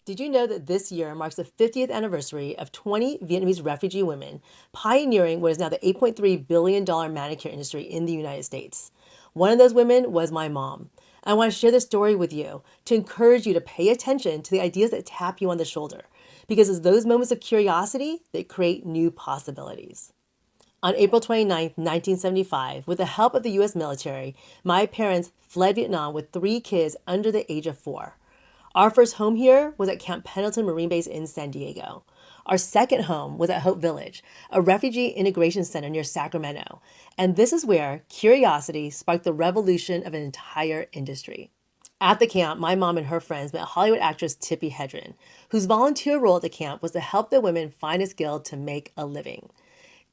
Did you know that this year marks the 50th anniversary of 20 Vietnamese refugee women pioneering what is now the $8.3 billion manicure industry in the United States? One of those women was my mom. I want to share this story with you to encourage you to pay attention to the ideas that tap you on the shoulder, because it's those moments of curiosity that create new possibilities. On April 29, 1975, with the help of the U.S. military, my parents fled Vietnam with 3 kids under the age of 4. Our first home here was at Camp Pendleton Marine Base in San Diego. Our second home was at Hope Village, a refugee integration center near Sacramento. And this is where curiosity sparked the revolution of an entire industry. At the camp, my mom and her friends met Hollywood actress Tippi Hedren, whose volunteer role at the camp was to help the women find a skill to make a living.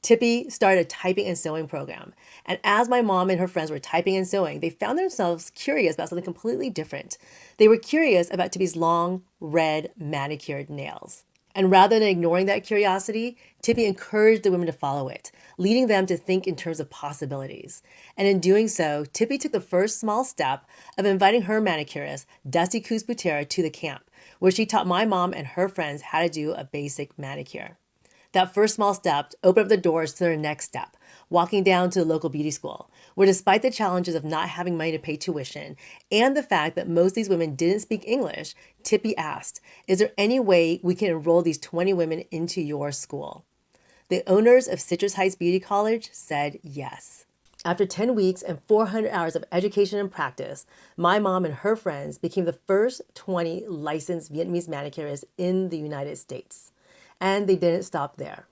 Tippi started a typing and sewing program. And as my mom and her friends were typing and sewing, they found themselves curious about something completely different. They were curious about Tippi's long, red, manicured nails. And rather than ignoring that curiosity, Tippi encouraged the women to follow it, leading them to think in terms of possibilities. And in doing so, Tippi took the first small step of inviting her manicurist, Dusty Coos-Butera, to the camp, where she taught my mom and her friends how to do a basic manicure. That first small step opened up the doors to their next step, walking down to the local beauty school, where despite the challenges of not having money to pay tuition and the fact that most of these women didn't speak English, Tippi asked, "Is there any way we can enroll these 20 women into your school?" The owners of Citrus Heights Beauty College said yes. After 10 weeks and 400 hours of education and practice, my mom and her friends became the first 20 licensed Vietnamese manicurists in the United States. And they didn't stop there.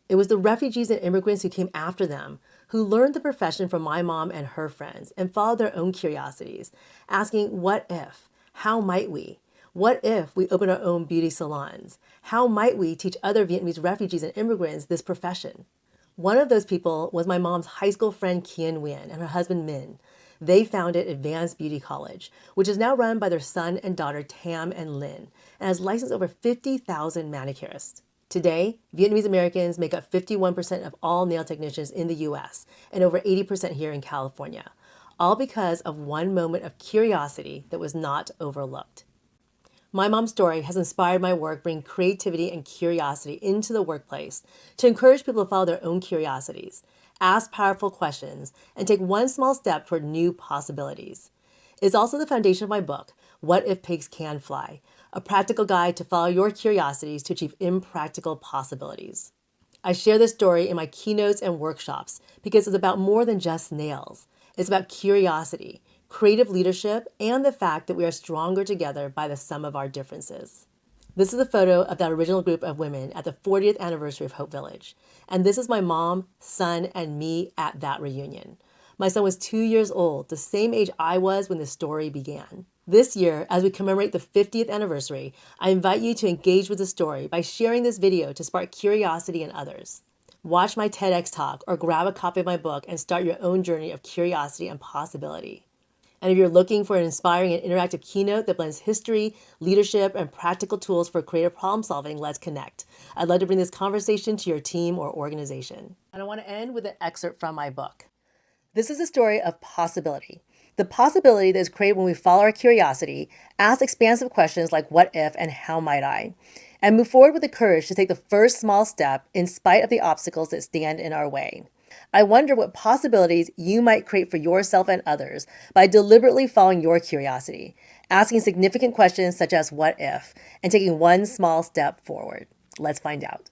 It was the refugees and immigrants who came after them who learned the profession from my mom and her friends and followed their own curiosities, asking, what if? How might we? What if we open our own beauty salons? How might we teach other Vietnamese refugees and immigrants this profession? One of those people was my mom's high school friend Kien Nguyen and her husband Min. They founded Advanced Beauty College, which is now run by their son and daughter Tam and Lynn, and has licensed over 50,000 manicurists. Today, Vietnamese Americans make up 51% of all nail technicians in the U.S. and over 80% here in California, all because of one moment of curiosity that was not overlooked. My mom's story has inspired my work bringing creativity and curiosity into the workplace to encourage people to follow their own curiosities, ask powerful questions, and take one small step toward new possibilities. It's also the foundation of my book, What If Pigs Can Fly? A practical guide to follow your curiosities to achieve impractical possibilities. I share this story in my keynotes and workshops because it's about more than just nails. It's about curiosity, creative leadership, and the fact that we are stronger together by the sum of our differences. This is a photo of that original group of women at the 40th anniversary of Hope Village. And this is my mom, son, and me at that reunion. My son was 2 years old, the same age I was when the story began. This year, as we commemorate the 50th anniversary, I invite you to engage with the story by sharing this video to spark curiosity in others. Watch my TEDx talk or grab a copy of my book and start your own journey of curiosity and possibility. And if you're looking for an inspiring and interactive keynote that blends history, leadership, and practical tools for creative problem solving, let's connect. I'd love to bring this conversation to your team or organization. And I want to end with an excerpt from my book. This is a story of possibility. The possibility that is created when we follow our curiosity, ask expansive questions like what if and how might I, and move forward with the courage to take the first small step in spite of the obstacles that stand in our way. I wonder what possibilities you might create for yourself and others by deliberately following your curiosity, asking significant questions such as what if, and taking one small step forward. Let's find out.